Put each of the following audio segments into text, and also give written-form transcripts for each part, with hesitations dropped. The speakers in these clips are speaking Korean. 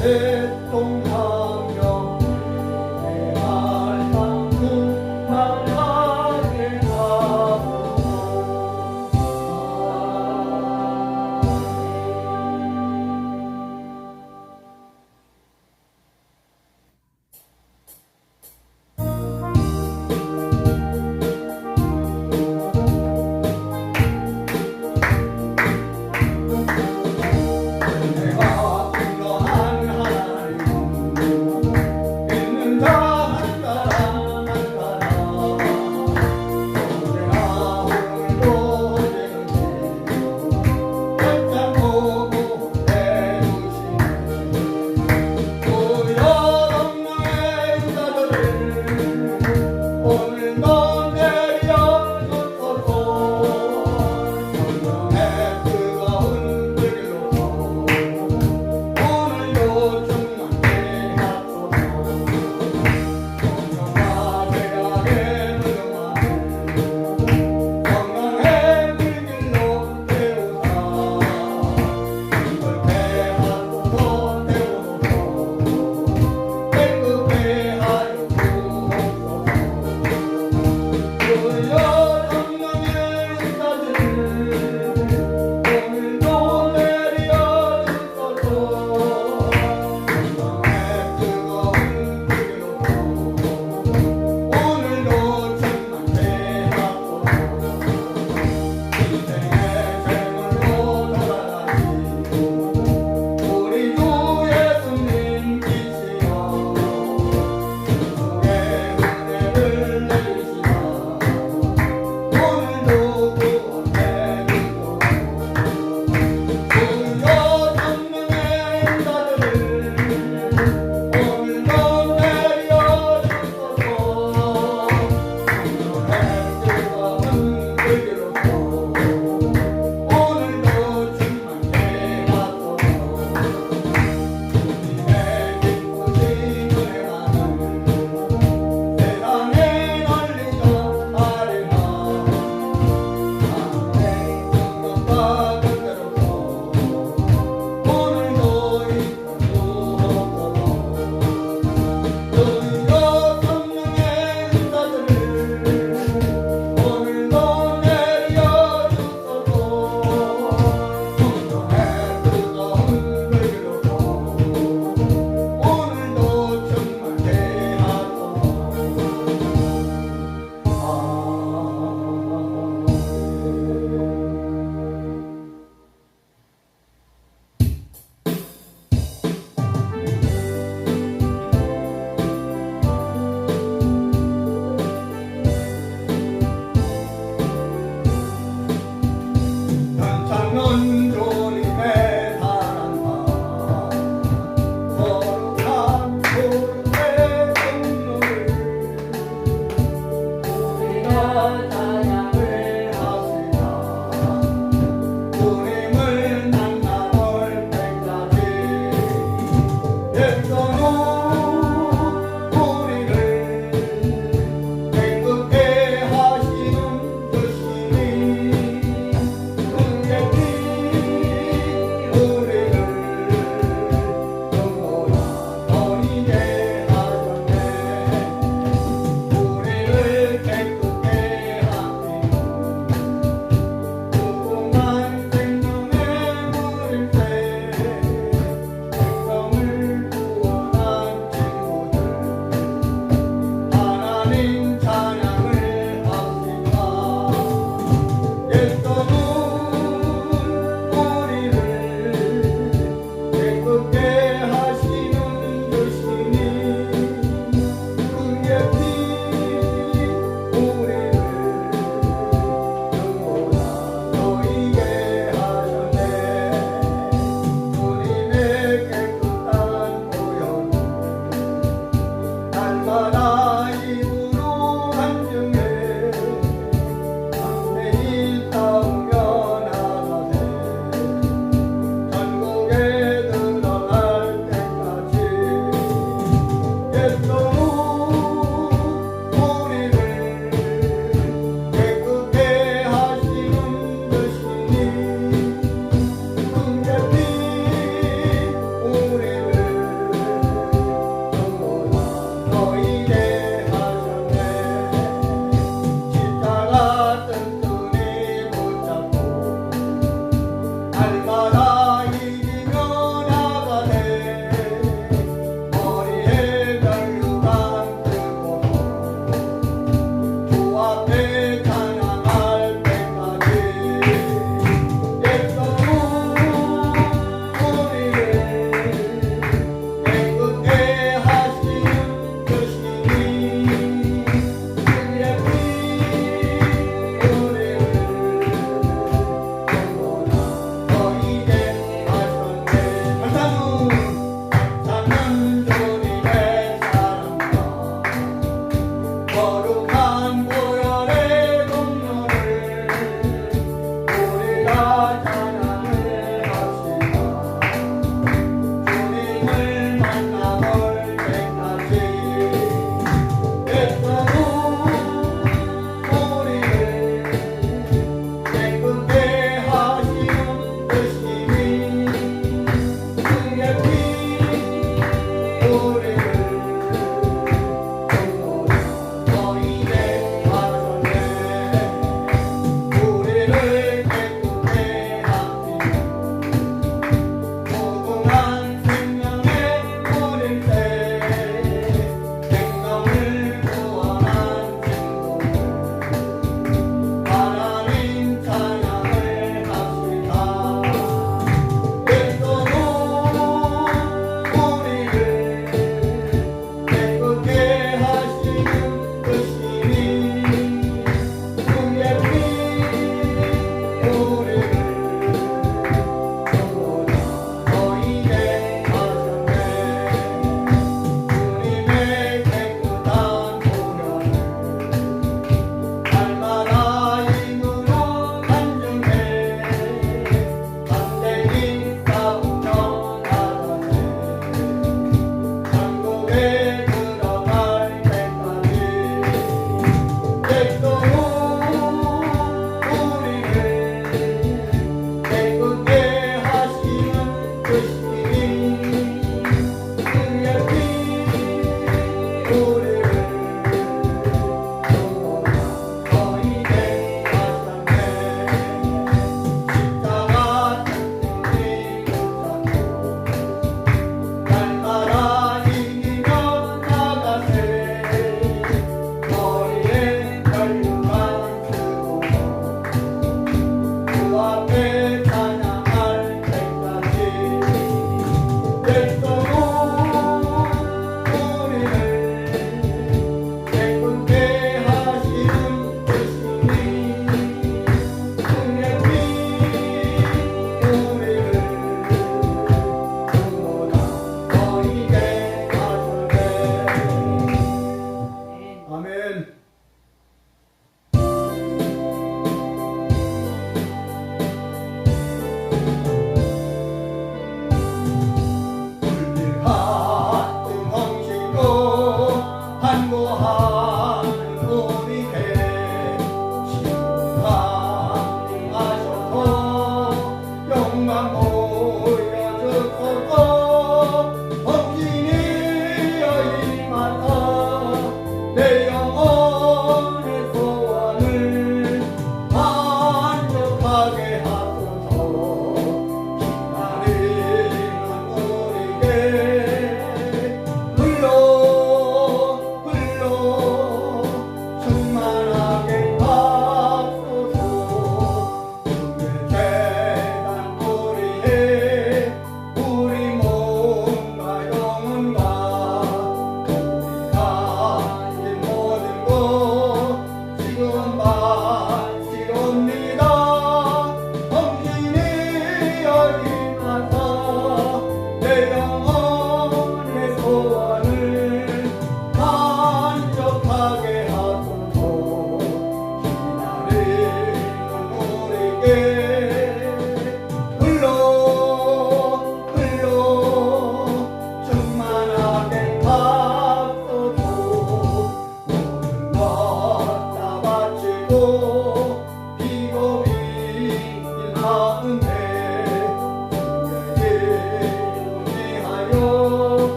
대통령령 대한민국 나라의 내가 필요한 하나님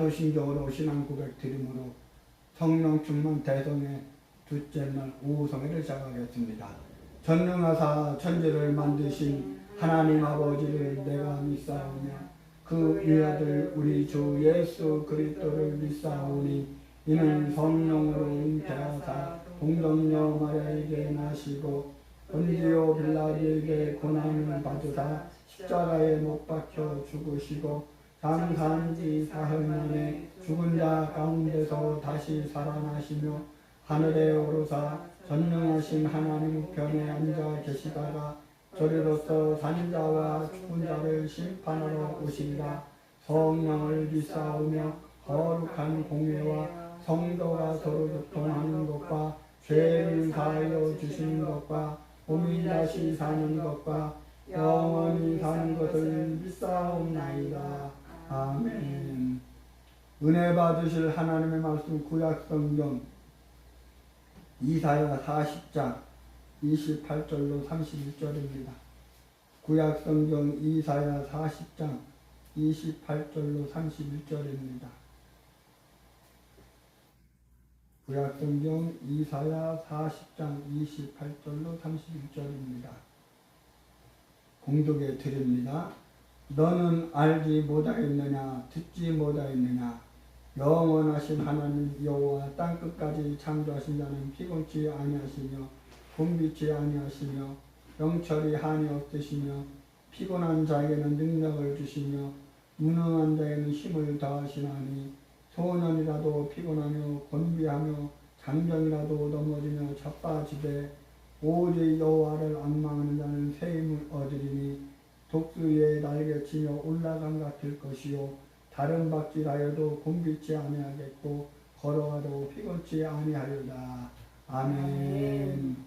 사도신경으로 신앙 고백 드림으로 성령 충만 대성의 둘째 날 오후 성회를 시작하겠습니다. 전능하사 천지를 만드신 하나님 아버지를 내가 믿사오며 그 위아들 우리 주 예수 그리스도를 믿사오니 이는 성령으로 잉태하사 동정녀 마리아에게 나시고 본디오 빌라도에게 고난을 받으사 십자가에 못 박혀 죽으시고 장사한 지 사흘 만에 죽은 자 가운데서 다시 살아나시며 하늘에 오르사 전능하신 하나님 우편에 앉아 계시다가 저리로서 산자와 죽은 자를 심판하러 오시리라. 성령을 믿사오며 거룩한 공예와 성도가 서로 교통하는 것과 죄를 사하여 주시는 것과 몸이 다시 사는 것과 영원히 사는 것을 믿사옵나이다. 아멘. 은혜 받으실 하나님의 말씀 구약성경 이사야 40장 28절로 31절입니다. 구약성경 이사야 40장 28절로 31절입니다. 구약성경 이사야 40장 28절로 31절입니다. 공독해 드립니다. 너는 알지 못하였느냐 듣지 못하였느냐 영원하신 하나님 여호와 땅끝까지 창조하신 자는 피곤치 아니하시며 곤비치 아니하시며 영철이 한이 없으시며 피곤한 자에게는 능력을 주시며 무능한 자에게는 힘을 더하시나니 소년이라도 피곤하며 곤비하며 장정이라도 넘어지며 자빠지되 오직 여호와를 앙망하는 자는 새 힘을 얻으리니 독수리의 날개치며 올라감 같을 것이요 다른 박질하여도 곤비치 아니하겠고 걸어가도 피곤치 아니하리라. 아멘.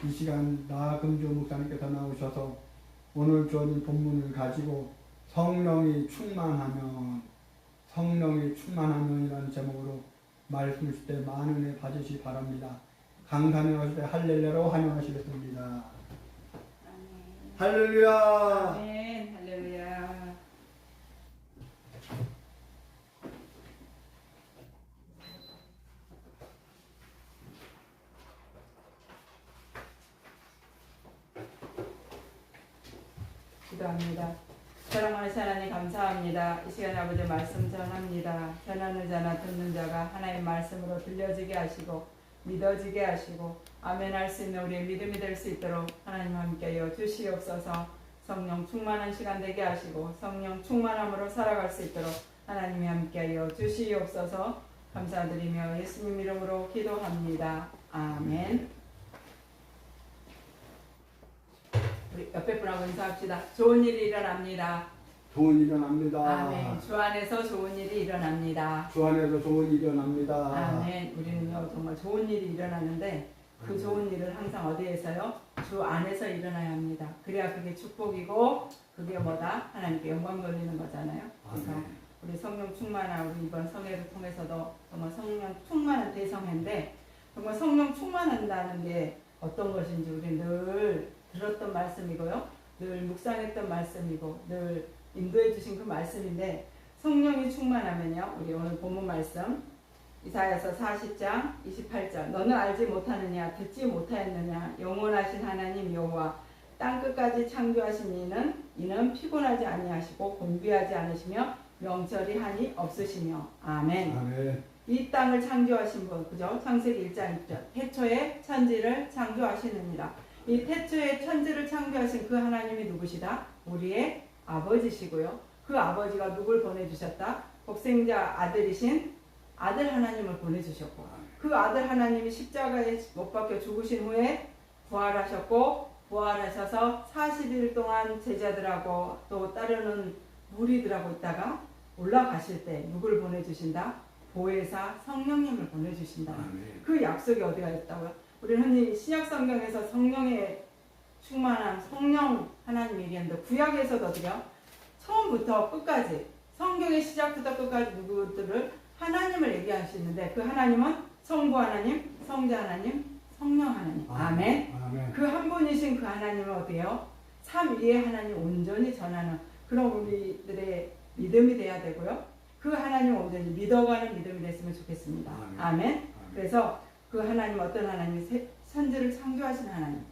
이 시간 나금주 목사님께서 나오셔서 오늘 주어진 본문을 가지고 성령이 충만하면 이라는 제목으로 말씀 주실 때 많은 은혜 받으시기 바랍니다. 강단에 오실 때 할렐루야로 환영하시겠습니다. 아멘. 할렐루야. 아멘. 할렐루야. 기도합니다. 사랑하는 하나님 감사합니다. 이 시간에 아버지 말씀 전합니다. 전하는 자나 듣는 자가 하나님의 말씀으로 들려지게 하시고 믿어지게 하시고 아멘 할 수 있는 우리의 믿음이 될 수 있도록 하나님 함께하여 주시옵소서. 성령 충만한 시간 되게 하시고 성령 충만함으로 살아갈 수 있도록 하나님이 함께하여 주시옵소서. 감사드리며 예수님 이름으로 기도합니다. 아멘. 우리 옆에 분하고 인사합시다. 좋은 일이 일어납니다. 좋은 일이 일어납니다. 아멘. 주 안에서 좋은 일이 일어납니다. 주 안에서 좋은 일이 일어납니다. 아멘. 우리는요 정말 좋은 일이 일어나는데 그 좋은 일은 항상 어디에서요? 주 안에서 일어나야 합니다. 그래야 그게 축복이고 그게 뭐다? 하나님께 영광 돌리는 거잖아요. 그래서 우리 성령 충만한 우리 이번 성회를 통해서도 정말 성령 충만한 대성회인데 정말 성령 충만한다는 게 어떤 것인지 우리 늘 들었던 말씀이고요. 늘 묵상했던 말씀이고 늘 인도해 주신 그 말씀인데 성령이 충만하면요. 우리 오늘 본문 말씀 이사야서 40장 28절 너는 알지 못하느냐 듣지 못하였느냐 영원하신 하나님 여호와 땅끝까지 창조하신 이는 피곤하지 아니하시고 곤비하지 않으시며 명철이 한이 없으시며 아멘. 아멘. 이 땅을 창조하신 분 그죠? 창세기 1장 1절 태초에 천지를 창조하시느니라. 이 태초에 천지를 창조하신 그 하나님이 누구시다? 우리의 아버지시고요. 그 아버지가 누굴 보내주셨다? 독생자 아들이신 아들 하나님을 보내주셨고 그 아들 하나님이 십자가에 못 박혀 죽으신 후에 부활하셨고 부활하셔서 40일 동안 제자들하고 또 따르는 무리들하고 있다가 올라가실 때 누굴 보내주신다? 보혜사 성령님을 보내주신다. 그 약속이 어디가 있다고요? 우리는 흔히 신약성경에서 성령의 충만한 성령 하나님 얘기하는데 구약에서도 어디요? 처음부터 끝까지 성경의 시작부터 끝까지 누구들을 하나님을 얘기하시는데 그 하나님은 성부 하나님, 성자 하나님, 성령 하나님. 아멘. 아멘. 그 한 분이신 그 하나님은 어디요? 삼위의 하나님 온전히 전하는 그런 우리들의 믿음이 돼야 되고요. 그 하나님을 온전히 믿어가는 믿음이 됐으면 좋겠습니다. 아멘. 그래서 그 하나님 어떤 하나님이 천지를 창조하신 하나님.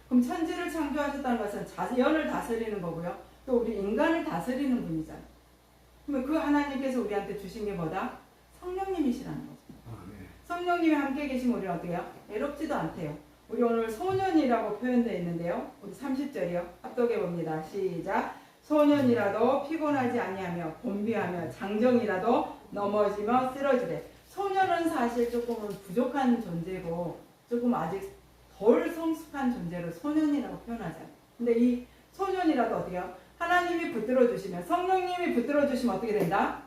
그럼 천지를 창조하셨다는 것은 자연을 다스리는 거고요. 또 우리 인간을 다스리는 분이잖아요. 그러면 그 하나님께서 우리한테 주신 게 뭐다? 성령님이시라는 거죠. 성령님이 함께 계시면 우리는 어떻게 해요? 외롭지도 않대요. 우리 오늘 소년이라고 표현되어 있는데요. 우리 30절이요. 합독해 봅니다. 시작. 소년이라도 피곤하지 아니하며 곤비하며 장정이라도 넘어지며 쓰러지되. 소년은 사실 조금은 부족한 존재고 조금 아직 덜 성숙한 존재로 소년이라고 표현하잖아요. 근데 이 소년이라도 어떻게 해요? 하나님이 붙들어 주시면, 성령님이 붙들어 주시면 어떻게 된다?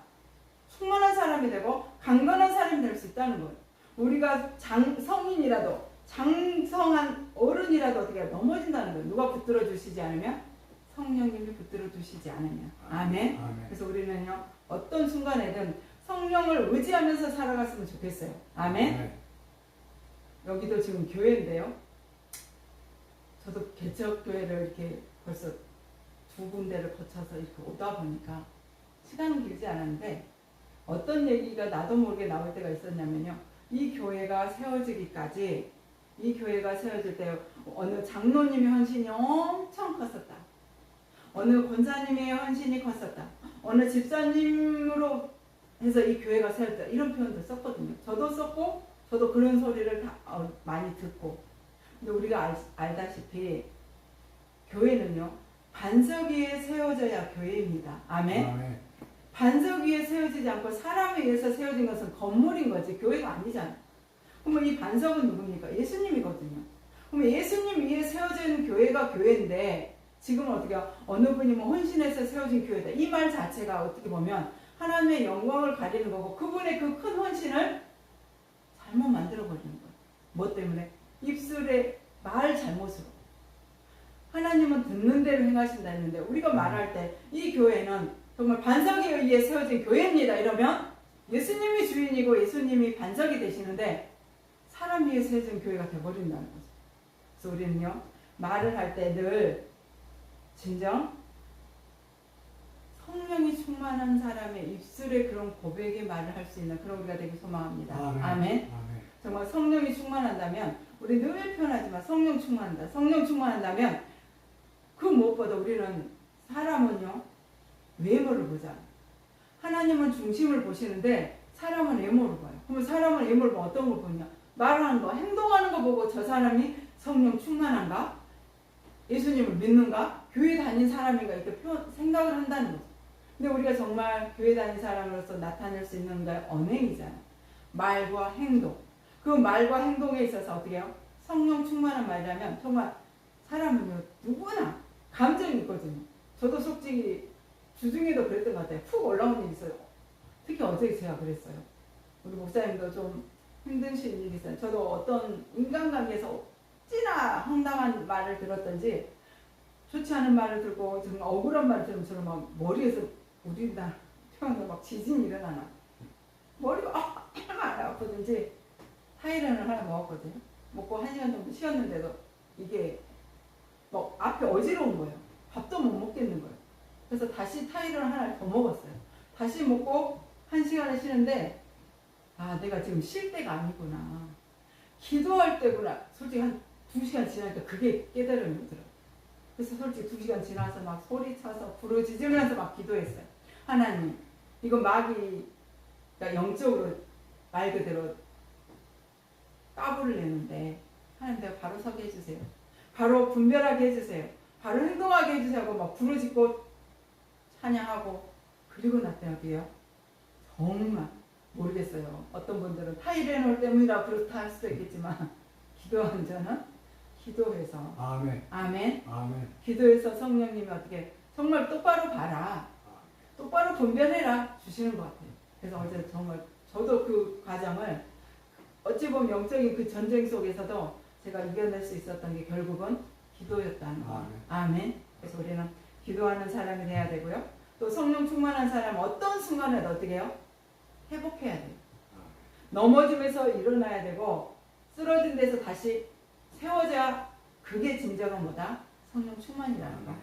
충만한 사람이 되고 강건한 사람이 될 수 있다는 거예요. 우리가 성인이라도 장성한 어른이라도 어떻게 해요? 넘어진다는 거예요. 누가 붙들어 주시지 않으면? 성령님이 붙들어 주시지 않으면. 아멘. 그래서 우리는요, 어떤 순간에든 성령을 의지하면서 살아갔으면 좋겠어요. 아멘. 여기도 지금 교회인데요. 저도 개척교회를 이렇게 벌써 2군데를 거쳐서 이렇게 오다 보니까 시간은 길지 않았는데 어떤 얘기가 나도 모르게 나올 때가 있었냐면요. 이 교회가 세워지기까지, 이 교회가 세워질 때 어느 장로님의 헌신이 엄청 컸었다. 어느 권사님의 헌신이 컸었다. 어느 집사님으로 해서 이 교회가 세웠다. 이런 표현도 썼거든요. 저도 썼고 저도 그런 소리를 많이 듣고. 근데 우리가 알다시피 교회는요, 반석 위에 세워져야 교회입니다. 아멘. 반석 위에 세워지지 않고 사람에 의해서 세워진 것은 건물인 거지 교회가 아니잖아요. 그러면 이 반석은 누굽니까? 예수님이거든요. 그러면 예수님 위에 세워진 교회가 교회인데 지금 어떻게 어느 분이 뭐 헌신해서 세워진 교회다. 이 말 자체가 어떻게 보면 하나님의 영광을 가리는 거고 그분의 그 큰 헌신을 잘못 만들어버리는 거예요. 뭐 때문에? 입술에 말 잘못으로. 하나님은 듣는 대로 행하신다 했는데 우리가 말할 때 이 교회는 정말 반석에 의해 세워진 교회입니다. 이러면 예수님이 주인이고 예수님이 반석이 되시는데 사람 위에 세워진 교회가 되어버린다는 거죠. 그래서 우리는요, 말을 할 때 늘 진정 성령이 충만한 사람의 입술에 그런 고백의 말을 할 수 있는 그런 우리가 되기 소망합니다. 아멘. 정말 성령이 충만한다면 우리 늘 표현하지만 성령 충만한다. 성령 충만한다면 그 무엇보다 우리는 사람은요, 외모를 보잖아요. 하나님은 중심을 보시는데 사람은 외모를 봐요. 그러면 사람은 외모를 보면 어떤 걸 보냐? 말하는 거, 행동하는 거 보고 저 사람이 성령 충만한가? 예수님을 믿는가? 교회 다닌 사람인가? 이렇게 생각을 한다는 거죠. 근데 우리가 정말 교회 다닌 사람으로서 나타낼 수 있는 게 언행이잖아요. 말과 행동. 그 말과 행동에 있어서 어떻게 해요? 성령 충만한 말이라면 정말 사람은요, 누구나 감정이 있거든요. 저도 솔직히 주중에도 그랬던 것 같아요. 푹 올라온 일이 있어요. 특히 어제 제가 그랬어요. 우리 목사님도 좀 힘드신 일이 있어요. 저도 어떤 인간관계에서 어찌나 황당한 말을 들었던지 좋지 않은 말을 듣고 정말 억울한 말을 들으면 저는 막 머리에서 우리나라 태어나서 막 지진이 일어나나. 머리가 얼마나 아프든지 타이레놀을 하나 먹었거든요. 먹고 1시간 정도 쉬었는데도 이게 막 앞에 어지러운 거예요. 밥도 못 먹겠는 거예요. 그래서 다시 타이레놀 하나 더 먹었어요. 다시 먹고 1시간을 쉬는데 아, 내가 지금 쉴 때가 아니구나. 기도할 때구나. 솔직히 한 2시간 지나니까 그게 깨달음이 오더라고요. 그래서 솔직히 2시간 지나서 막 소리쳐서 부르짖으면서 막 기도했어요. 하나님, 이거 마귀가 영적으로 말 그대로 까불을 내는데 하나님 내가 바로 서게 해주세요. 바로 분별하게 해주세요. 바로 행동하게 해주세요 하고 막 부르짖고 찬양하고 그리고 났더라고요. 정말 모르겠어요. 어떤 분들은 타이레놀 때문이라 그렇다 할 수도 있겠지만 기도한 저는 기도해서 아멘. 아멘. 아멘. 기도해서 성령님이 어떻게 정말 똑바로 봐라. 똑바로 분별해라 주시는 것 같아요. 그래서 어제 정말 저도 그 과정을 어찌 보면 영적인 그 전쟁 속에서도 제가 이겨낼 수 있었던 게 결국은 기도였다는 거예요. 아멘. 그래서 우리는 기도하는 사람이 돼야 되고요. 또 성령 충만한 사람은 어떤 순간에도 어떻게 해요? 회복해야 돼요. 넘어지면서 일어나야 되고 쓰러진 데서 다시 세워져야 그게 진정한 뭐다? 성령 충만이라는 거.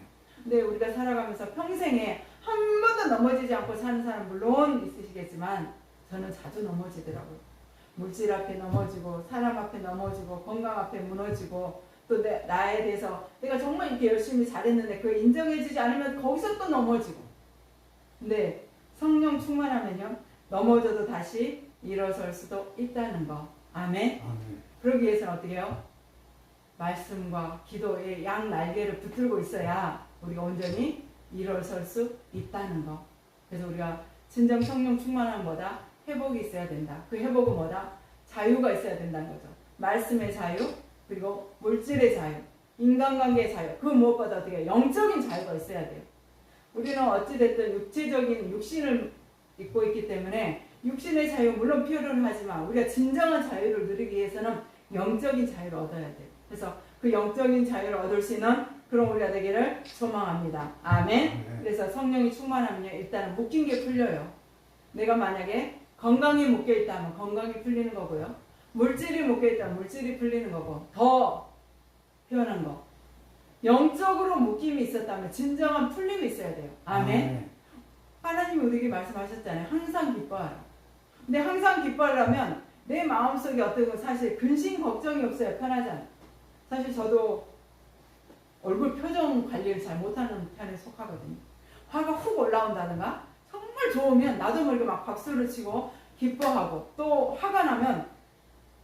근데 우리가 살아가면서 평생에 한 번도 넘어지지 않고 사는 사람 물론 있으시겠지만 저는 자주 넘어지더라고요. 물질 앞에 넘어지고 사람 앞에 넘어지고 건강 앞에 무너지고 또 나에 대해서 내가 정말 이렇게 열심히 잘했는데 그걸 인정해주지 않으면 거기서 또 넘어지고. 근데 성령 충만하면요 넘어져도 다시 일어설 수도 있다는 거. 아멘. 그러기 위해서는 어떻게 해요? 말씀과 기도의 양 날개를 붙들고 있어야 우리가 온전히 일어설 수 있다는 거. 그래서 우리가 진정 성령 충만함보다 회복이 있어야 된다. 그 회복은 뭐다? 자유가 있어야 된다는 거죠. 말씀의 자유, 그리고 물질의 자유, 인간관계의 자유, 그 무엇보다 어떻게 영적인 자유가 있어야 돼요. 우리는 어찌됐든 육체적인 육신을 입고 있기 때문에 육신의 자유 물론 필요는 하지만 우리가 진정한 자유를 누리기 위해서는 영적인 자유를 얻어야 돼요. 그래서 그 영적인 자유를 얻을 수 있는 그런 우리가 되기를 소망합니다. 아멘. 그래서 성령이 충만하면 일단은 묶인 게 풀려요. 내가 만약에 건강이 묶여있다면 건강이 풀리는 거고요. 물질이 묶여있다면 물질이 풀리는 거고, 더 표현한 거, 영적으로 묶임이 있었다면 진정한 풀림이 있어야 돼요. 아멘. 하나님이 우리에게 말씀하셨잖아요. 항상 기뻐하라. 근데 항상 기뻐하려면 내 마음속에 어떤 건 사실 근심 걱정이 없어야 편하잖아요. 사실 저도 얼굴 표정 관리를 잘 못하는 편에 속하거든요. 화가 훅 올라온다든가 정말 좋으면 나도 모르게 막 박수를 치고 기뻐하고, 또 화가 나면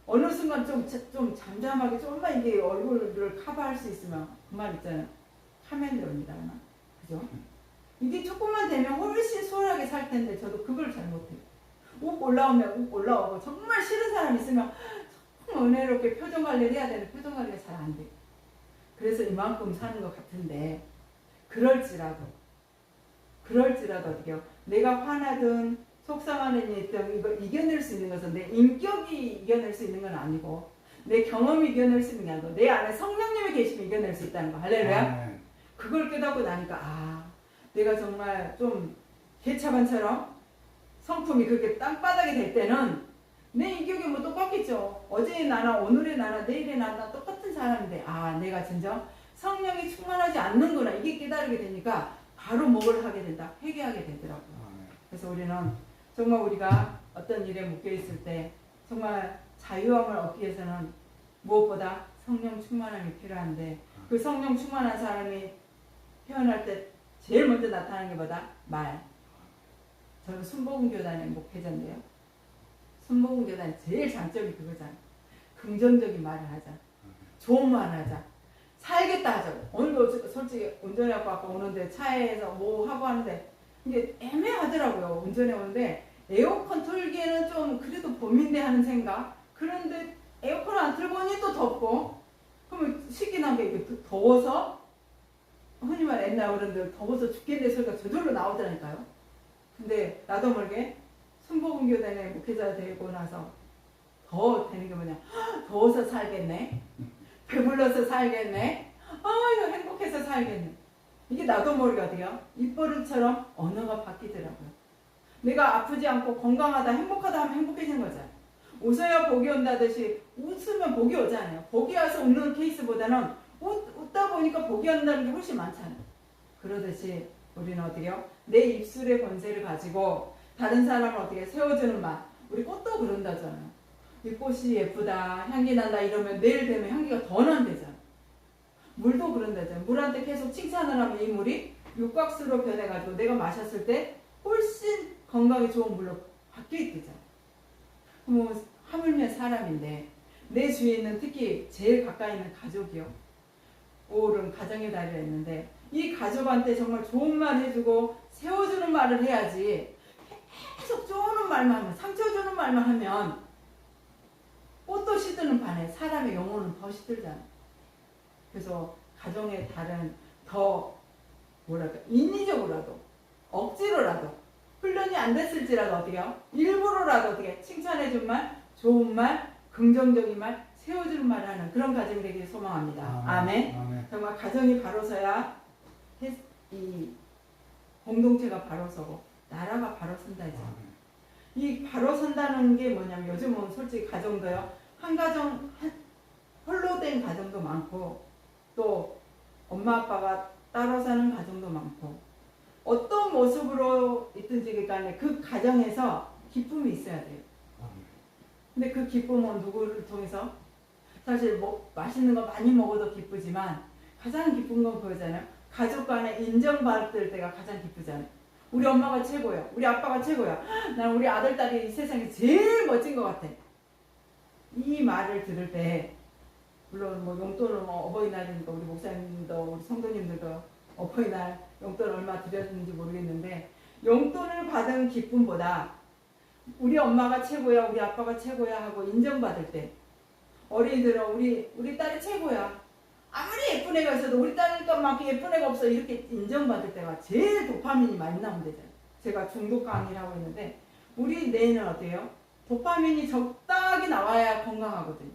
어느 순간 좀 잠잠하게 좀만 이게 얼굴을 커버할 수 있으면 그 말 있잖아요. 카멜레온이다. 그죠? 이게 조금만 되면 훨씬 수월하게 살 텐데 저도 그걸 잘 못해요. 욱 올라오면 욱 올라오고, 정말 싫은 사람 있으면 정말 은혜롭게 표정 관리를 해야 되는데 표정 관리가 잘 안 돼요. 그래서 이만큼 사는 것 같은데, 그럴지라도 어떻게요? 내가 화나든 속상하는 일이 있든 이걸 이겨낼 수 있는 것은 내 인격이 이겨낼 수 있는 건 아니고, 내 경험이 이겨낼 수 있는 게 아니고 내 안에 성령님이 계시면 이겨낼 수 있다는 거. 할렐루야. 그걸 깨닫고 나니까 내가 정말 좀 개차반처럼 성품이 그렇게 땅바닥이 될 때는 내 인격이 뭐 똑같겠죠. 어제의 나나 오늘의 나나 내일의 나나 똑같은 사람인데 내가 진정 성령이 충만하지 않는구나, 이게 깨달게 되니까 바로 뭐를 하게 된다? 회개하게 되더라고요. 그래서 우리는 정말 우리가 어떤 일에 묶여있을 때 정말 자유함을 얻기 위해서는 무엇보다 성령 충만함이 필요한데, 그 성령 충만한 사람이 표현할 때 제일 먼저 나타나는 게 뭐다? 말. 저는 순복음교단의 목회자인데요. 순복음교단의 제일 장점이 그거잖아요. 긍정적인 말을 하자. 좋은 말을 하자. 살겠다 하자. 오늘도 솔직히 운전해갖고 아까 오는데 차에서 뭐 하고 하는데 이게 애매하더라고요. 운전해 오는데 에어컨 틀기에는 좀 그래도 봄인데 하는 생각. 그런데 에어컨 안 틀고 오니 또 덥고, 그러면 식기 난 게 이게 더워서, 흔히 말 옛날 어른들 더워서 죽겠네 소리가 저절로 나오더라니까요. 근데 나도 모르게 순복음교단의 목회자 되고 나서 더 되는 게 뭐냐, 더워서 살겠네, 배불러서 살겠네, 이거 행복해서 살겠네. 이게 나도 모르게 어때요? 입버릇처럼 언어가 바뀌더라고요. 내가 아프지 않고 건강하다 행복하다 하면 행복해지는 거잖아요. 웃어야 복이 온다듯이 웃으면 복이 오잖아요. 복이 와서 웃는 케이스보다는 웃다 보니까 복이 온다는 게 훨씬 많잖아요. 그러듯이 우리는 어떻게요? 내 입술의 권세를 가지고 다른 사람을 어떻게 세워주는 말. 우리 꽃도 그런다잖아요. 이 꽃이 예쁘다, 향기 난다 이러면 내일 되면 향기가 더 난대잖아요. 물도 그런다잖아요. 물한테 계속 칭찬을 하면 이 물이 육각수로 변해가지고 내가 마셨을 때 훨씬 건강에 좋은 물로 바뀌어있대잖아요. 그럼 하물며 사람인데 내 주위에 있는, 특히 제일 가까이 있는 가족이요. 5월은 가정의 달이라 했는데 이 가족한테 정말 좋은 말 해주고 세워주는 말을 해야지, 계속 쪼는 말만 하면, 상처 주는 말만 하면 꽃도 시드는 반에 사람의 영혼은 더 시들잖아요. 그래서 가정의 달은 더 뭐랄까 인위적으로라도 억지로라도 훈련이 안 됐을지라도 어떻게요? 일부러라도 어떻게 칭찬해준 말, 좋은 말, 긍정적인 말, 세워주는 말을 하는 그런 가정이 되길 소망합니다. 아멘. 정말 가정이 바로 서야 이 공동체가 바로 서고 나라가 바로 선다 이제. 이 바로 선다는 게 뭐냐면 요즘은 솔직히 가정도요, 한 가정 홀로 된 가정도 많고, 또 엄마 아빠가 따로 사는 가정도 많고, 어떤 모습으로 있든지 간에 그 가정에서 기쁨이 있어야 돼요. 근데 그 기쁨은 누구를 통해서? 사실 뭐 맛있는 거 많이 먹어도 기쁘지만 가장 기쁜 건 그거잖아요. 가족 간에 인정받을 때가 가장 기쁘잖아요. 우리 엄마가 최고야. 우리 아빠가 최고야. 난 우리 아들, 딸이 이 세상에 제일 멋진 것 같아. 이 말을 들을 때 물론 뭐 용돈은 뭐 어버이날이니까 우리 목사님도 우리 성도님들도 어버이날 용돈 얼마 드렸는지 모르겠는데 용돈을 받은 기쁨보다 우리 엄마가 최고야, 우리 아빠가 최고야 하고 인정받을 때 어린이들은 우리 딸이 최고야. 아무리 예쁜 애가 있어도 우리 딸만큼 예쁜 애가 없어. 이렇게 인정받을 때가 제일 도파민이 많이 나온대잖아요. 제가 중독 강의를 하고 있는데 우리 뇌는 어때요? 도파민이 적당히 나와야 건강하거든요.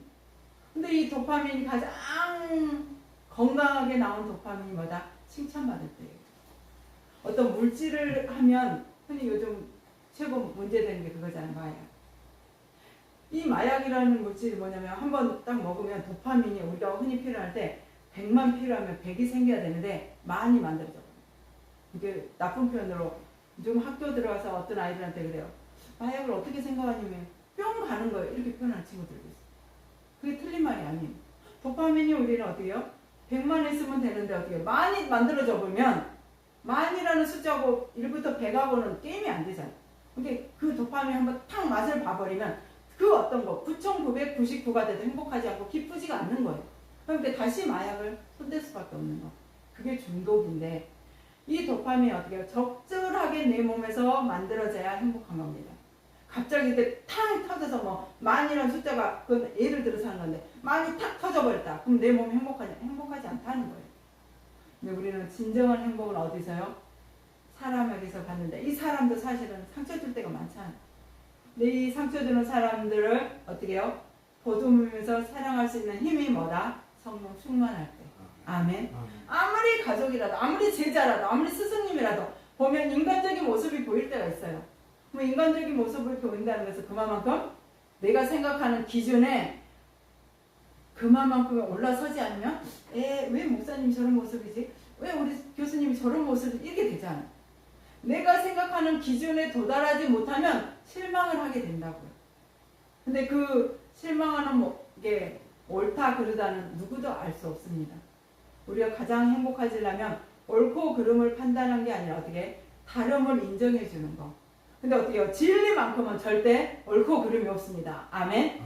근데 이 도파민이 가장 건강하게 나온 도파민이 뭐다? 칭찬받을 때예요. 어떤 물질을 하면 흔히 요즘 최고 문제되는 게 그거잖아요. 마약. 이 마약이라는 물질이 뭐냐면 한 번 딱 먹으면 도파민이 우리가 흔히 필요할 때 100만 필요하면 100이 생겨야 되는데 많이 만들어져. 이게 나쁜 표현으로 요즘 학교 들어가서 어떤 아이들한테 그래요. 마약을 어떻게 생각하냐면 뿅 가는 거예요. 이렇게 표현하는 친구들도 있어요. 그게 틀린 말이 아니에요. 도파민이 우리는 어떻게 해요? 100만 있으면 되는데 어떻게 해요? 많이 만들어져 보면 만이라는 숫자하고 1부터 100하고는 게임이 안 되잖아요. 그러니까 그 도파민 한번 탁 맛을 봐버리면 그 어떤 거 9,999가 돼도 행복하지 않고 기쁘지가 않는 거예요. 그러니까 다시 마약을 손댈 수밖에 없는 거. 그게 중독인데 이 도파민이 어떻게 해요? 적절하게 내 몸에서 만들어져야 행복한 겁니다. 갑자기 이렇게 탕 터져서 뭐 만이라는 숫자가 그건 예를 들어서 하는 건데 만이 탁 터져버렸다. 그럼 내 몸이 행복하지 않다는 거예요. 근데 우리는 진정한 행복은 어디서요? 사람에게서 받는데 이 사람도 사실은 상처 줄 때가 많잖아요. 근데 이 상처 주는 사람들을 어떻게 해요? 보듬으면서 사랑할 수 있는 힘이 뭐다? 성령 충만할 때. 아멘. 아무리 가족이라도 아무리 제자라도 아무리 스승님이라도 보면 인간적인 모습이 보일 때가 있어요. 뭐 인간적인 모습을 보인다는 것은 그만큼 내가 생각하는 기준에 그만큼 올라서지 않으면 왜 목사님이 저런 모습이지? 왜 우리 교수님이 저런 모습이지? 이렇게 되잖아요. 내가 생각하는 기준에 도달하지 못하면 실망을 하게 된다고요. 근데 그 실망하는 게 옳다 그르다는 누구도 알 수 없습니다. 우리가 가장 행복해지려면 옳고 그름을 판단한 게 아니라 어떻게 다름을 인정해 주는 거. 근데 어떻게 해요? 진리만큼은 절대 옳고 그름이 없습니다. 아멘.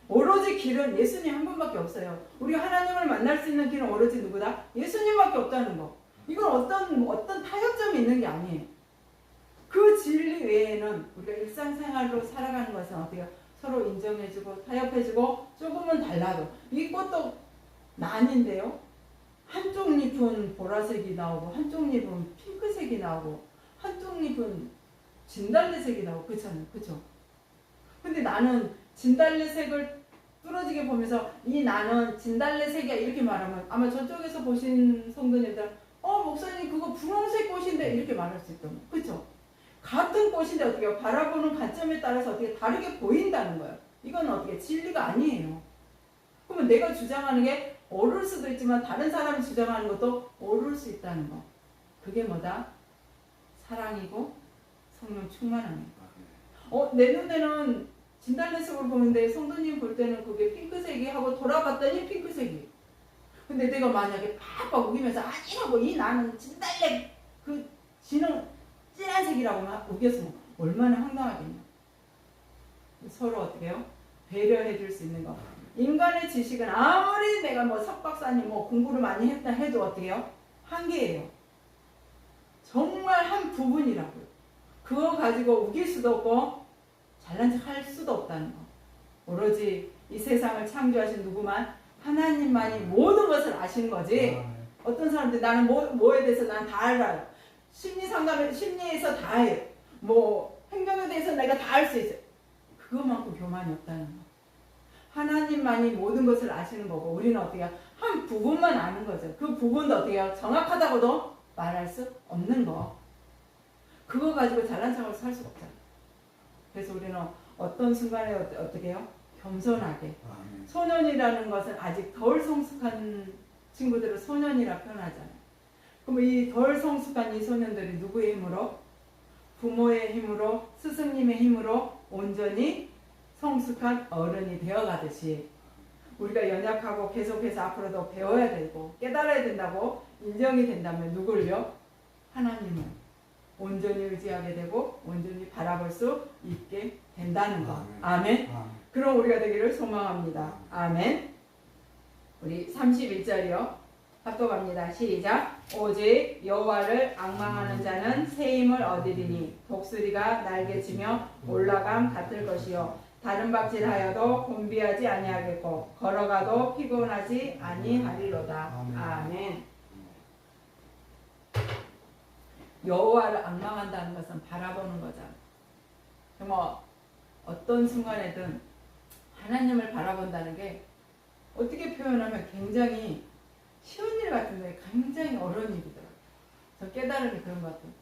오로지 길은 예수님 한 분밖에 없어요. 우리가 하나님을 만날 수 있는 길은 오로지 누구다? 예수님밖에 없다는 거. 이건 어떤 타협점이 있는 게 아니에요. 그 진리 외에는 우리가 일상생활로 살아가는 것은 어때요? 서로 인정해주고 타협해주고 조금은 달라도 이 꽃도 난인데요. 한쪽 잎은 보라색이 나오고 한쪽 잎은 핑크색이 나오고 한쪽 잎은 진달래색이 나오고 그렇잖아요. 그렇죠? 근데 나는 진달래색을 뚫어지게 보면서 이 나는 진달래색이야 이렇게 말하면 아마 저쪽에서 보신 성도님들 목사님 그거 분홍색 꽃인데 이렇게 말할 수 있던 거예요. 그렇죠? 같은 꽃인데 어떻게 바라보는 관점에 따라서 어떻게 다르게 보인다는 거예요. 이건 어떻게 진리가 아니에요. 그러면 내가 주장하는 게 옳을 수도 있지만 다른 사람이 주장하는 것도 옳을 수 있다는 거. 그게 뭐다? 사랑이고 성령 충만함이에요. 내 눈에는 진달래색으로 보는데 성도님 볼 때는 그게 핑크색이 하고 돌아봤더니 핑크색이. 근데 내가 만약에 팍팍 우기면서 아니라고 이 나는 진달래 그 진한 색이라고 우겼으면 얼마나 황당하겠냐. 서로 어떻게 해요? 배려해 줄 수 있는 거. 인간의 지식은 아무리 내가 뭐 석박사님 뭐 공부를 많이 했다 해도 어떻게 해요? 한계예요. 정말 한 부분이라고요. 그거 가지고 우길 수도 없고 잘난 척 할 수도 없다는 거. 오로지 이 세상을 창조하신 누구만 하나님만이 모든 것을 아시는 거지. 어떤 사람들 나는 뭐에 대해서 난 다 알아요. 심리에서 다 해요. 뭐 행동에 대해서 내가 다 알 수 있어요. 그것만큼 교만이 없다는 거. 하나님만이 모든 것을 아시는 거고 우리는 어떻게 해요? 한 부분만 아는 거죠. 그 부분도 어떻게 해요? 정확하다고도 말할 수 없는 거. 그거 가지고 잘난 척을 살 수가 없잖아요. 그래서 우리는 어떤 순간에 어떻게 해요? 겸손하게. 소년이라는 것은 아직 덜 성숙한 친구들을 소년이라 표현하잖아요. 그럼 이 덜 성숙한 이 소년들이 누구의 힘으로? 부모의 힘으로, 스승님의 힘으로 온전히 성숙한 어른이 되어가듯이 우리가 연약하고 계속해서 앞으로도 배워야 되고 깨달아야 된다고 인정이 된다면 누굴요? 하나님을 온전히 의지하게 되고 온전히 바라볼 수 있게 된다는 것. 아멘. 그럼 우리가 되기를 소망합니다. 아멘. 우리 31절이요. 합독합니다. 시작. 오직 여호와를 앙망하는 자는 새 힘을 얻으리니 독수리가 날개치며 올라감 같을 것이요 다른 박질하여도 곤비하지 아니하겠고 걸어가도 피곤하지 아니하리로다. 아멘. 여호와를 앙망한다는 것은 바라보는 거잖아. 정말 어떤 순간에든 하나님을 바라본다는 게 어떻게 표현하면 굉장히 쉬운 일 같은데 굉장히 어려운 일이더라고요. 저 깨달음이 그런 것 같아요.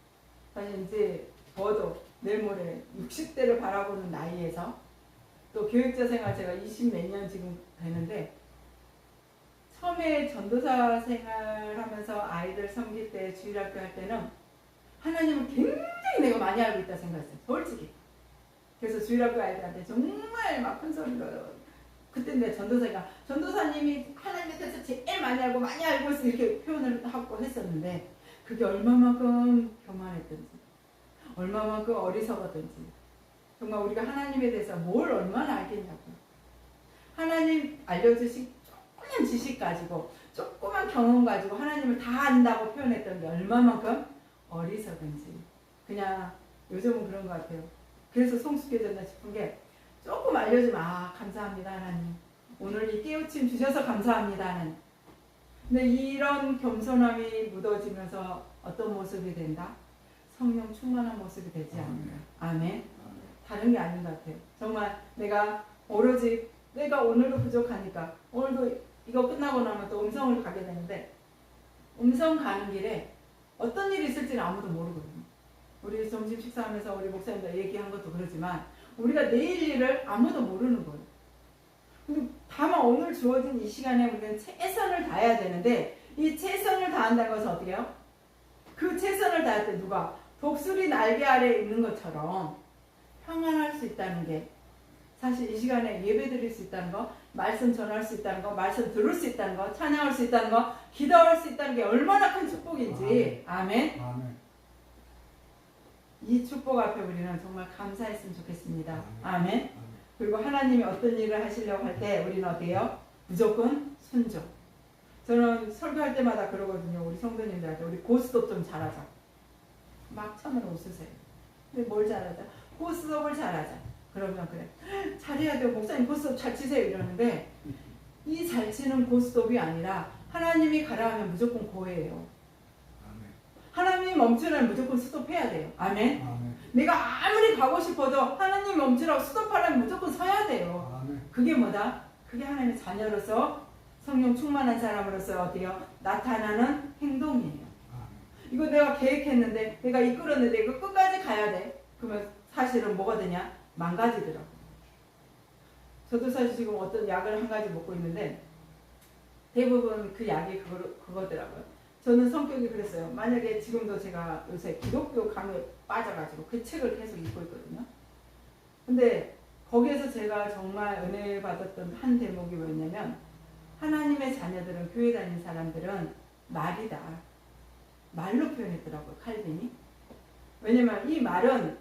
사실 이제 저도 내일 모레 60대를 바라보는 나이에서 또 교육자 생활 제가 20 몇 년 지금 되는데 처음에 전도사 생활하면서 아이들 섬길 때 주일학교 할 때는 하나님을 굉장히 내가 많이 알고 있다 생각했어요. 솔직히. 그래서 주일학교 아이들한테 정말 막 큰 소리로 그때 내 전도사님이 하나님에 대해서 제일 많이 알고 있어 이렇게 표현을 하고 했었는데 그게 얼마만큼 교만했든지 얼마만큼 어리석었든지 정말 우리가 하나님에 대해서 뭘 얼마나 알겠냐고. 하나님 알려주신 조그만 지식 가지고 조그만 경험 가지고 하나님을 다 안다고 표현했던 게 얼마만큼 어리석은지. 그냥 요즘은 그런 것 같아요. 그래서 성숙해졌나 싶은 게 조금 알려주면 감사합니다 하나님. 오늘 이 깨우침 주셔서 감사합니다 하나님. 근데 이런 겸손함이 묻어지면서 어떤 모습이 된다? 성령 충만한 모습이 되지 않는다. 아멘. 다른 게 아닌 것 같아요. 정말 내가 오로지 내가 오늘도 부족하니까 오늘도 이거 끝나고 나면 또 음성을 가게 되는데 음성 가는 길에 어떤 일이 있을지는 아무도 모르거든요. 우리 점심 식사하면서 우리 목사님과 얘기한 것도 그러지만 우리가 내일 일을 아무도 모르는 거예요. 근데 다만 오늘 주어진 이 시간에 우리는 최선을 다해야 되는데 이 최선을 다한다는 것은 어떻게 해요? 그 최선을 다할 때 누가 독수리 날개 아래에 있는 것처럼 평안할 수 있다는 게 사실 이 시간에 예배 드릴 수 있다는 거, 말씀 전할 수 있다는 거, 말씀 들을 수 있다는 거, 찬양할 수 있다는 거, 기도할 수 있다는 게 얼마나 큰 축복인지. 아멘. 아멘. 이 축복 앞에 우리는 정말 감사했으면 좋겠습니다. 아멘. 그리고 하나님이 어떤 일을 하시려고 할 때 우리는 어때요? 무조건 순종. 저는 설교할 때마다 그러거든요. 우리 성도님들한테 우리 고스톱 좀 잘하자. 막 참으로 웃으세요. 근데 뭘 잘하자? 고스톱을 잘하자. 그러면 그래. 잘해야 돼요. 목사님 고스톱 잘 치세요. 이러는데 이 잘 치는 고스톱이 아니라 하나님이 가라 하면 무조건 고예요. 하나님이 멈추라면 무조건 스톱해야 돼요. 아멘. 내가 아무리 가고 싶어도 하나님 멈추라고 스톱하려면 무조건 서야 돼요. 그게 뭐다? 그게 하나님의 자녀로서 성령 충만한 사람으로서 어때요? 나타나는 행동이에요. 이거 내가 계획했는데 내가 이끌었는데 이거 끝까지 가야 돼. 그러면 사실은 뭐가 되냐? 망가지더라고요. 저도 사실 지금 어떤 약을 한 가지 먹고 있는데 대부분 그 약이 그거더라고요. 저는 성격이 그랬어요. 만약에 지금도 제가 요새 기독교 강요에 빠져가지고 그 책을 계속 읽고 있거든요. 근데 거기에서 제가 정말 은혜 받았던 한 대목이 뭐였냐면 하나님의 자녀들은 교회 다니는 사람들은 말이다. 말로 표현했더라고요. 칼빈이. 왜냐면 이 말은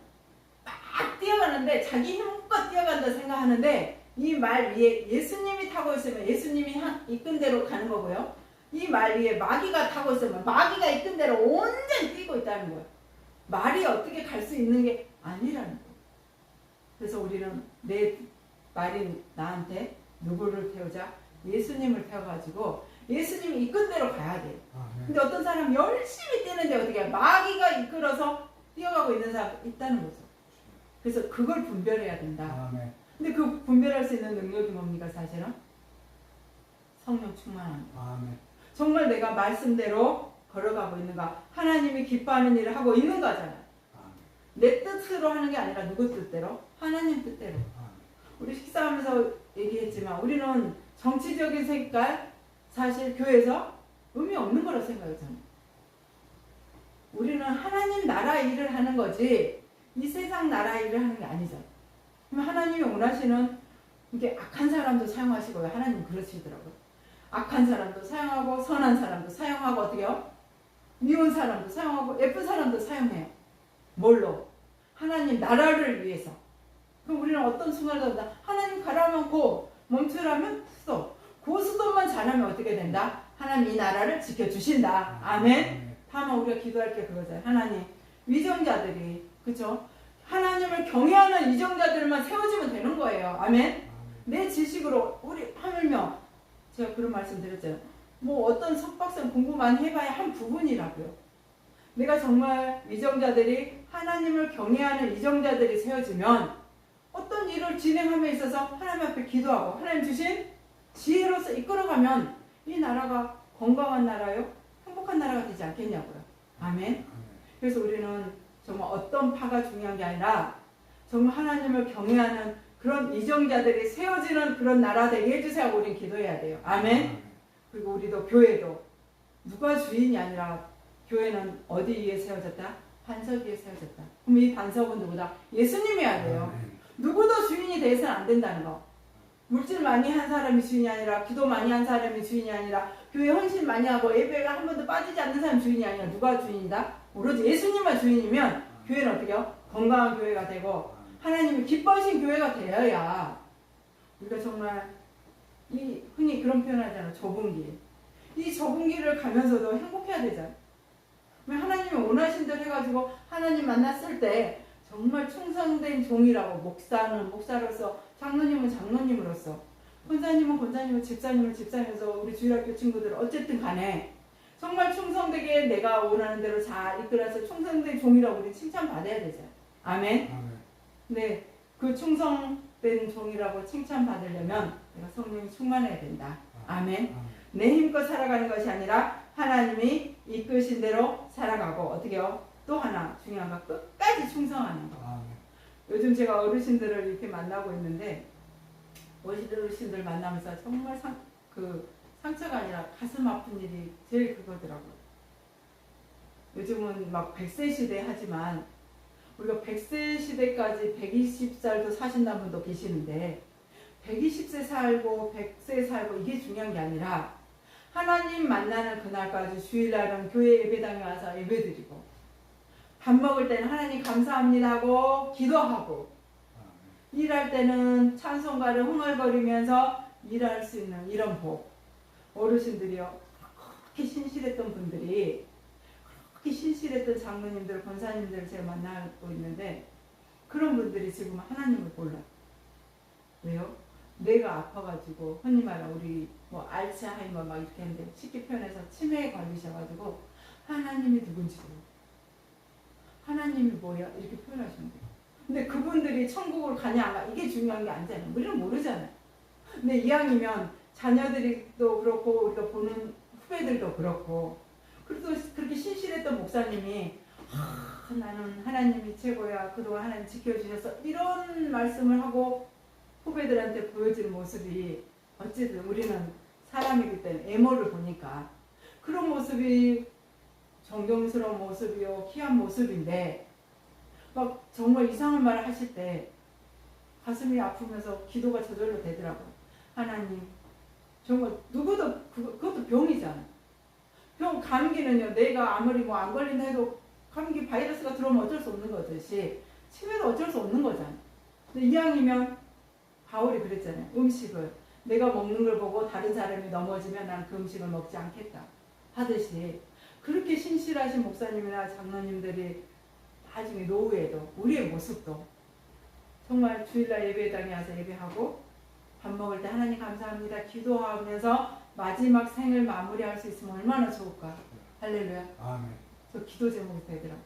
막 뛰어가는데 자기 힘껏 뛰어간다 생각하는데 이 말 위에 예수님이 타고 있으면 예수님이 이끈 대로 가는 거고요. 이 말 위에 마귀가 타고 있으면 마귀가 이끈 대로 온전히 뛰고 있다는 거예요. 말이 어떻게 갈 수 있는 게 아니라는 거예요. 그래서 우리는 내 말이 나한테 누구를 태우자? 예수님을 태워가지고 예수님이 이끈 대로 가야 돼요. 근데 어떤 사람 열심히 뛰는데 어떻게 해요? 마귀가 이끌어서 뛰어가고 있는 사람 있다는 거죠. 그래서 그걸 분별해야 된다. 근데 그 분별할 수 있는 능력이 뭡니까 사실은? 성령 충만함. 정말 내가 말씀대로 걸어가고 있는가? 하나님이 기뻐하는 일을 하고 있는 거잖아요. 내 뜻으로 하는 게 아니라 누구 뜻대로? 하나님 뜻대로. 우리 식사하면서 얘기했지만 우리는 정치적인 색깔 사실 교회에서 의미 없는 거라고 생각하잖아요. 우리는 하나님 나라 일을 하는 거지 이 세상 나라 일을 하는 게 아니죠. 그럼 하나님이 원하시는 이게 악한 사람도 사용하시고요. 하나님 그러시더라고요. 악한 사람도 사용하고 선한 사람도 사용하고 어떻게요? 미운 사람도 사용하고 예쁜 사람도 사용해요. 뭘로? 하나님 나라를 위해서. 그럼 우리는 어떤 순간을 한다? 하나님 가라면 고 멈추라면 수도. 고수도만 잘하면 어떻게 된다? 하나님 이 나라를 지켜주신다. 아멘. 다만 우리가 기도할 게 그거잖아요. 하나님 위정자들이 그렇죠? 하나님을 경외하는 위정자들만 세워지면 되는 거예요. 아멘. 내 지식으로 우리 하물며 제가 그런 말씀 드렸잖아요. 뭐 어떤 석박사 공부 많이 해봐야 한 부분이라고요. 내가 정말 위정자들이 하나님을 경외하는 위정자들이 세워지면 어떤 일을 진행함에 있어서 하나님 앞에 기도하고 하나님 주신 지혜로서 이끌어가면 이 나라가 건강한 나라요? 행복한 나라가 되지 않겠냐고요. 아멘. 그래서 우리는 정말 어떤 파가 중요한 게 아니라 정말 하나님을 경외하는 그런 이정자들이 세워지는 그런 나라 되게 해주세요 하고 우리는 기도해야 돼요. 아멘. 그리고 우리도 교회도 누가 주인이 아니라 교회는 어디 위에 세워졌다? 반석 위에 세워졌다. 그럼 이 반석은 누구다? 예수님이어야 돼요. 누구도 주인이 돼서는 안 된다는 거. 물질 많이 한 사람이 주인이 아니라 기도 많이 한 사람이 주인이 아니라 교회 헌신 많이 하고 예배가 한 번도 빠지지 않는 사람이 주인이 아니라 누가 주인이다? 오로지 예수님만 주인이면 교회는 어떻게 해요? 건강한 교회가 되고 하나님이 기뻐하신 교회가 되어야 우리가 정말 이 흔히 그런 표현하잖아요. 좁은 길. 이 좁은 길을 가면서도 행복해야 되잖아요. 하나님이 원하신 대로 해가지고 하나님 만났을 때 정말 충성된 종이라고 목사는 목사로서 장로님은 장로님으로서 권사님은 권사님은 집사님은 집사님으로서 우리 주일학교 친구들 어쨌든 간에 정말 충성되게 내가 원하는 대로 잘 이끌어서 충성된 종이라고 우리 칭찬받아야 되잖아요. 아멘. 네, 그 충성된 종이라고 칭찬받으려면 내가 성령이 충만해야 된다. 아멘. 내 힘껏 살아가는 것이 아니라 하나님이 이끄신 대로 살아가고 어떻게요? 또 하나 중요한 거 끝까지 충성하는 거. 요즘 제가 어르신들을 이렇게 만나고 있는데 어르신들 만나면서 정말 상처가 아니라 가슴 아픈 일이 제일 그거더라고요. 요즘은 막 100세 시대 하지만 우리가 100세 시대까지 120살도 사신다는 분도 계시는데 120세 살고 100세 살고 이게 중요한 게 아니라 하나님 만나는 그날까지 주일날은 교회 예배당에 와서 예배드리고 밥 먹을 때는 하나님 감사합니다 하고 기도하고 일할 때는 찬송가를 흥얼거리면서 일할 수 있는 이런 복. 어르신들이요. 그렇게 신실했던 분들이 그렇게 신실했던 장로님들, 권사님들을 제가 만나고 있는데 그런 분들이 지금 하나님을 몰라요. 왜요? 뇌가 아파가지고 흔히 말하는 우리 뭐 알츠하이머 막 이렇게 하는데 쉽게 표현해서 치매에 걸리셔가지고 하나님이 누군지 모르고 하나님이 뭐야? 이렇게 표현하시면 돼요. 근데 그분들이 천국을 가냐 안 가? 이게 중요한 게 아니잖아요. 우리는 모르잖아요. 근데 이왕이면 자녀들도 그렇고 우리가 보는 후배들도 그렇고 그래도 그렇게 신실했던 목사님이 나는 하나님이 최고야. 그동안 하나님 지켜주셔서 이런 말씀을 하고 후배들한테 보여주는 모습이 어쨌든 우리는 사람이기 때문에 애모를 보니까 그런 모습이 존경스러운 모습이요 희한 모습인데 막 정말 이상한 말을 하실 때 가슴이 아프면서 기도가 저절로 되더라고요. 하나님 정말 누구도 그것도 병이잖아. 병 감기는요 내가 아무리 뭐 안 걸린다 해도 감기 바이러스가 들어오면 어쩔 수 없는 거듯이 치매도 어쩔 수 없는 거잖아. 근데 이왕이면 바울이 그랬잖아요. 음식을 내가 먹는 걸 보고 다른 사람이 넘어지면 난 그 음식을 먹지 않겠다 하듯이 그렇게 신실하신 목사님이나 장로님들이 나중에 노후에도 우리의 모습도 정말 주일날 예배당에 와서 예배하고 밥 먹을 때 하나님 감사합니다 기도하면서 마지막 생을 마무리할 수 있으면 얼마나 좋을까. 할렐루야. 아멘. 저 기도 제목이 되더라고요.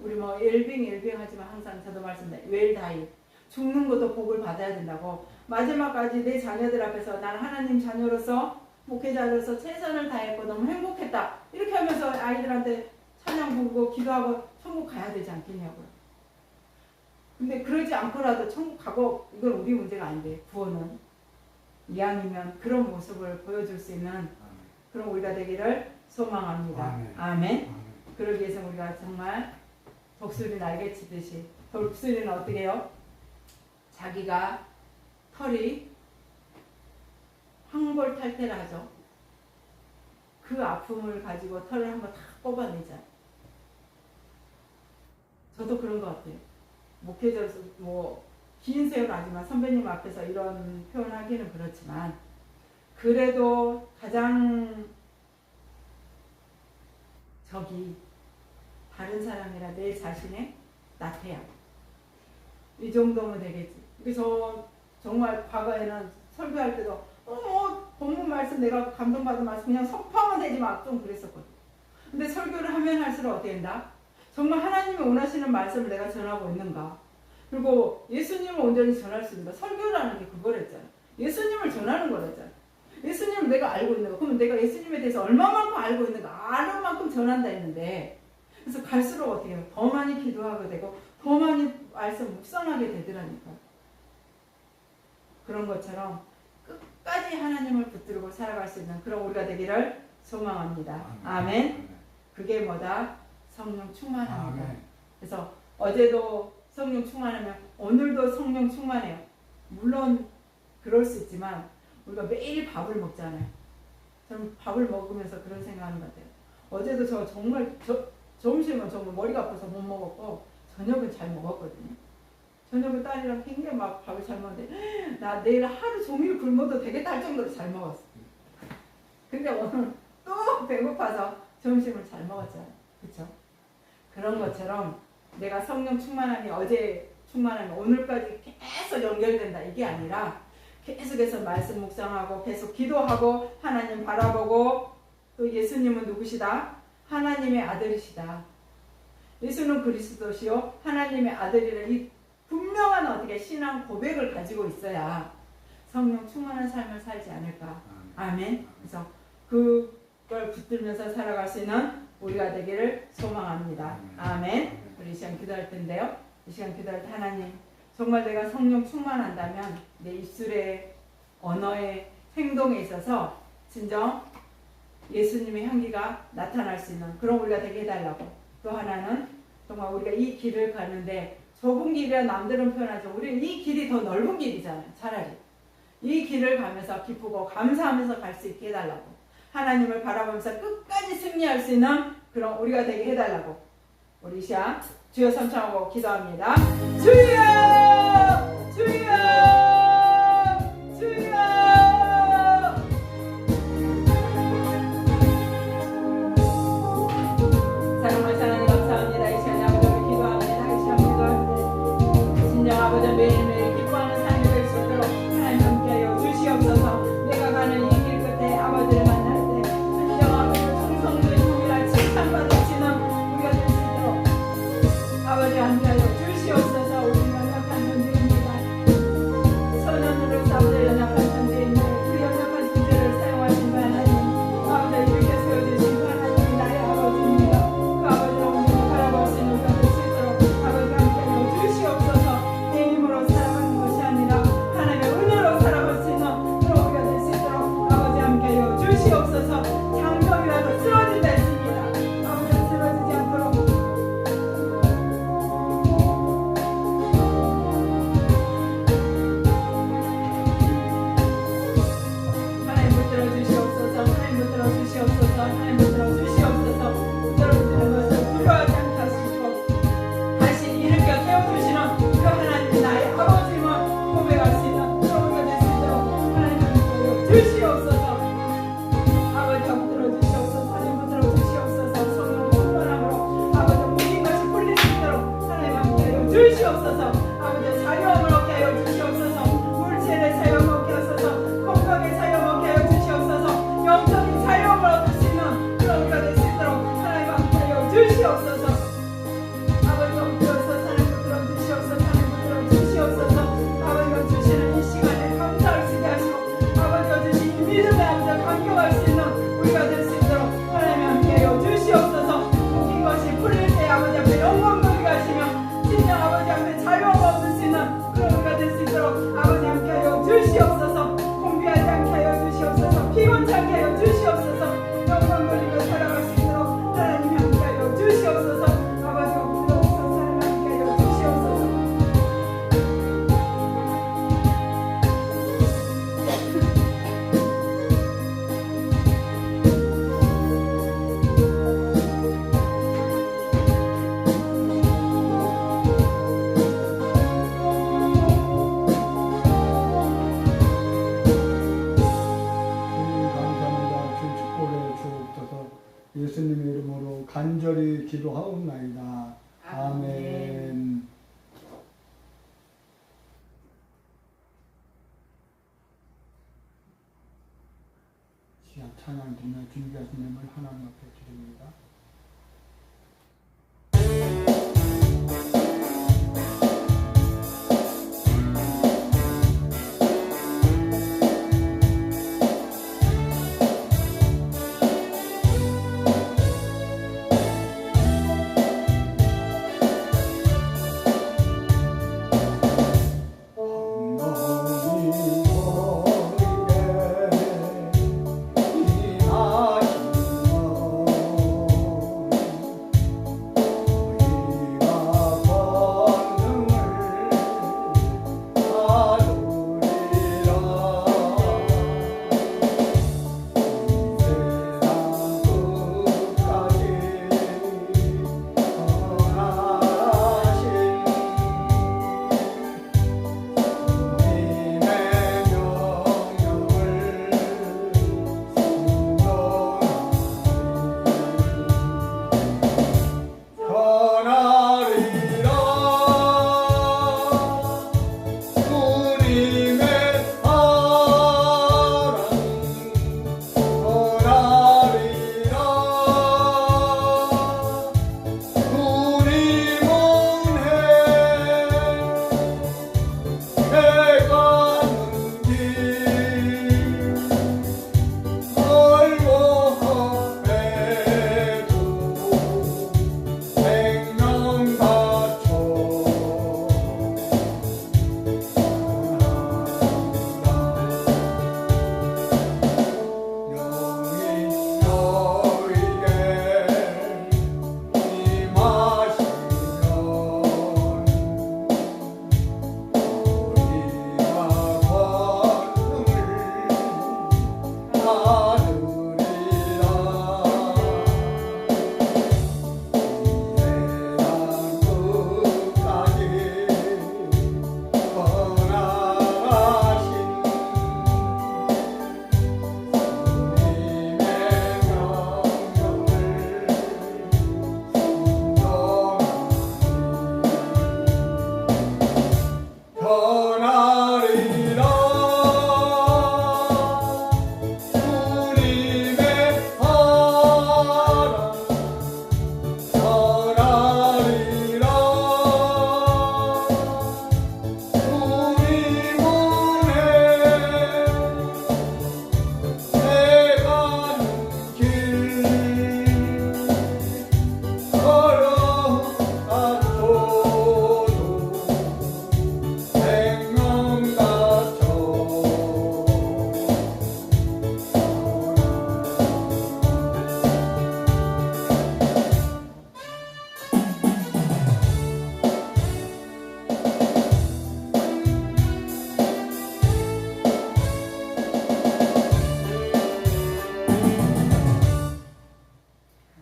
우리 뭐 엘빙 하지만 항상 저도 말씀드려요. 웰다이 죽는 것도 복을 받아야 된다고 마지막까지 내 자녀들 앞에서 난 하나님 자녀로서 목회자로서 최선을 다했고 너무 행복했다 이렇게 하면서 아이들한테 찬양 부르고 기도하고 천국 가야 되지 않겠냐고요. 근데 그러지 않고라도 천국 가고 이건 우리 문제가 아닌데 구원은 이왕이면 그런 모습을 보여줄 수 있는 그런 우리가 되기를 소망합니다. 아멘. 아멘. 그러기 위해서 우리가 정말 독수리 날개 치듯이, 독수리는 어떻게 해요? 자기가 털이 황골탈퇴를 하죠. 그 아픔을 가지고 털을 한번 다 뽑아내자. 저도 그런 것 같아요. 목회자로서 긴 세월 하지만 선배님 앞에서 이런 표현하기는 그렇지만, 그래도 가장 적이 다른 사람이라 내 자신의 나태함. 이 정도면 되겠지. 그래서 정말 과거에는 설교할 때도 본문 말씀 내가 감동받은 말씀 그냥 선포하면 되지 막 좀 그랬었거든. 근데 설교를 하면 할수록 어떻게 된다? 정말 하나님이 원하시는 말씀을 내가 전하고 있는가? 그리고 예수님을 온전히 전할 수 있는가? 설교라는 게 그거랬잖아. 예수님을 전하는 거랬잖아. 예수님을 내가 알고 있는가? 그러면 내가 예수님에 대해서 얼마만큼 알고 있는가? 아는 만큼 전한다 했는데, 그래서 갈수록 어떻게 해요? 더 많이 기도하게 되고 더 많이 말씀 묵상하게 되더라니까. 그런 것처럼 끝까지 하나님을 붙들고 살아갈 수 있는 그런 우리가 되기를 소망합니다. 아멘. 그게 뭐다? 성령 충만합니다. 아멘. 그래서 어제도 성령 충만하면 오늘도 성령 충만해요. 물론 그럴 수 있지만 우리가 매일 밥을 먹잖아요. 저는 밥을 먹으면서 그런 생각하는 것 같아요. 어제도 저 정말 점심은 정말 머리가 아파서 못 먹었고 저녁은 잘 먹었거든요. 저녁은 딸이랑 굉장히 막 밥을 잘 먹는데 나 내일 하루 종일 굶어도 되겠다 할 정도로 잘 먹었어. 근데 오늘 또 배고파서 점심을 잘 먹었잖아요. 그렇죠? 그런 것처럼 내가 성령 충만함이 어제 충만함이 오늘까지 계속 연결된다 이게 아니라 계속해서 말씀 묵상하고 계속 기도하고 하나님 바라보고, 또 예수님은 누구시다? 하나님의 아들이시다. 예수는 그리스도시요 하나님의 아들이라 이 분명한 어떻게 신앙 고백을 가지고 있어야 성령 충만한 삶을 살지 않을까. 아멘. 그래서 그걸 붙들면서 살아갈 수 있는 우리가 되기를 소망합니다. 아멘. 우리 이 시간 기도할 텐데요. 이 시간 기도할 때 하나님, 정말 내가 성령 충만한다면 내 입술의 언어의 행동에 있어서 진정 예수님의 향기가 나타날 수 있는 그런 우리가 되게 해달라고. 또 하나는 정말 우리가 이 길을 가는데 좁은 길이라 남들은 표현하죠. 우리는 이 길이 더 넓은 길이잖아요. 차라리 이 길을 가면서 기쁘고 감사하면서 갈 수 있게 해달라고. 하나님을 바라보면서 끝까지 승리할 수 있는 그런 우리가 되게 해달라고. 우리 시간 주여 삼창하고 기도합니다. 주여! 주여! 주여! 사랑하는 하나님 감사합니다. 이 시간 아버지를 기도합니다. 이 시간 기도합니다. 진정 아버지 매일매일 기뻐하는 삶이 될 수 있도록 하나님 함께하여 주시옵소서. 내가 가는 이 길 끝에 아버지를 만날 때 진정 아버지 충성된 종이라 칭찬받으시는 우리가 될 수 있도록 아버지 함께하여 주시옵소서. 우리 연약한 존재인 간절히 기도하옵나이다. 아멘. 시간 찬양 드리며 준비하신 예물 하나님 앞에 드립니다.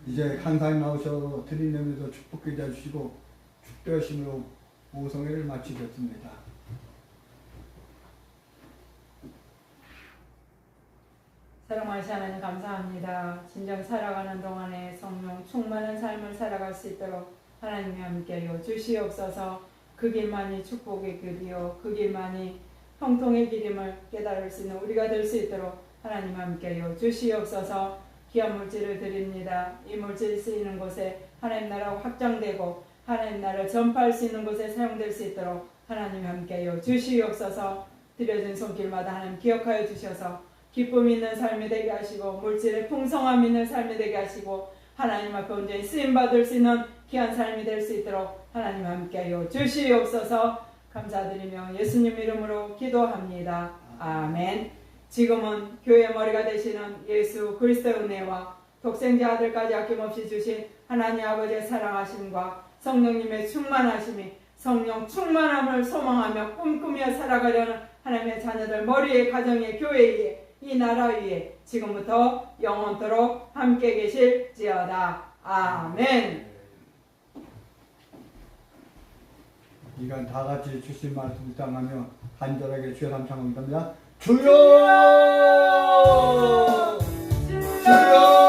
이제 강사님 나오셔서 드리면서 축복기도 해주시고 축도하심으로 오성회를 마치겠습니다. 사랑하시 하나님 감사합니다. 진정 살아가는 동안에 성령 충만한 삶을 살아갈 수 있도록 하나님이 함께하여 주시옵소서. 그 길만이 축복의 길이요 그 길만이 형통의 길임을 깨달을 수 있는 우리가 될 수 있도록 하나님 함께하여 주시옵소서. 귀한 물질을 드립니다. 이 물질이 쓰이는 곳에 하나님 나라가 확장되고 하나님 나라를 전파할 수 있는 곳에 사용될 수 있도록 하나님 함께하여 주시옵소서. 드려진 손길마다 하나님 기억하여 주셔서 기쁨 있는 삶이 되게 하시고 물질의 풍성함 있는 삶이 되게 하시고 하나님 앞에 온전히 쓰임받을 수 있는 귀한 삶이 될 수 있도록 하나님 함께하여 주시옵소서. 감사드리며 예수님 이름으로 기도합니다. 아멘. 지금은 교회 머리가 되시는 예수 그리스도의 은혜와 독생자 아들까지 아낌없이 주신 하나님 아버지의 사랑하심과 성령님의 충만하심이 성령 충만함을 소망하며 꿈꾸며 살아가려는 하나님의 자녀들 머리의 가정의 교회 위에 이 나라 위에 지금부터 영원토록 함께 계실지어다. 아멘. 이간 다 같이 주신 말씀 묵상하며 간절하게 주여 감사합니다. 주여! 주여!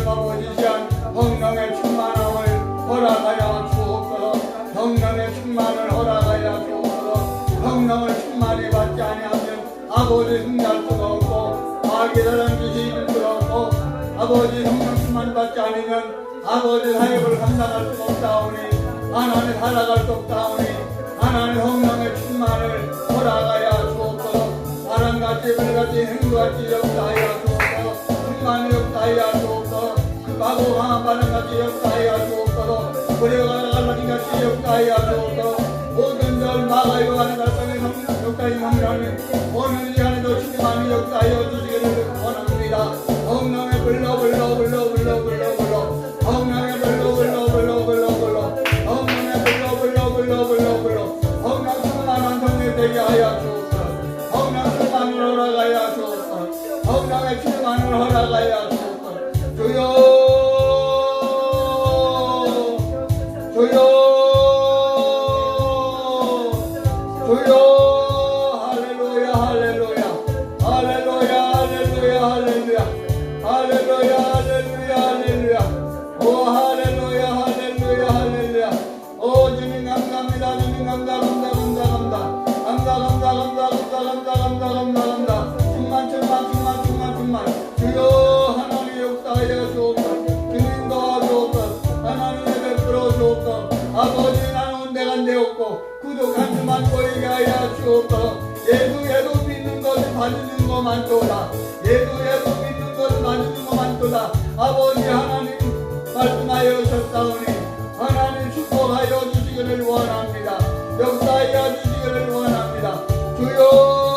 아버지시한 성령의 충만함을 허락하여 주옵소서. 성령의 충만을 허락하여 주옵소서. 성령을 충만히 받지 아니하면 아버지 승리할 수가 없고 마귀들은 빛이 있을 수가 없고 아버지 성령 충만 받지 않으면 아버지 사역을 감당할 수 없다오니 하나님 살아갈 수 없다오니 하나님 성령의 충만을 허락하여 주옵소서. 바람같이 불같이 행주같이 역사하여 주옵소서. 충만히 역사하여 주옵소서. 마구 강한 바람같이 역사하여 주옵소서. 불에가 갈라진같이 역사하여 주옵소서. 모든 절 막아요 하는 달성의 역사의 성령님 오늘 시간에도 충만히 역사하여 주시기를 원합니다. 성령의 불러 불러 불러 불러 불러 불러 성령의 불러 불러 불러 불러 불러 성령의 불러 불러 불러 불러 불러 성령 충만한 성령 되게 하여 주옵소서. 성령 충만을 허락하여 주옵소서. 성령의 충만을 허락하여 주옵소서. 주여 주여 주여 할렐루야 할렐루야 할렐루야 할렐루야 할렐루야 할렐루야 할렐루야 할렐루야 오 할렐루야 할렐루야 할렐루야 오 주님 감사합니다. 주님 감사 감사 감사 감사 감사 감사 감사 감사 감사 감사 감사 충만 충만 충만 충만 충만 주여 하나님 역사하여 주옵소서. 주님 도와주옵소서. 하나님 베풀어 주옵소서. 아버지 나는 온데간데 없고 부족한 수만 보이게 하여 주옵소서. 예수 믿는 것을 봐주는 것만도다. 예수 믿는 것을 봐주는 것만도다. 아버지 하나님 말씀하여 주셨사오니 하나님 축복하여 주시기를 원합니다. 역사하여 주시기를 원합니다. 주여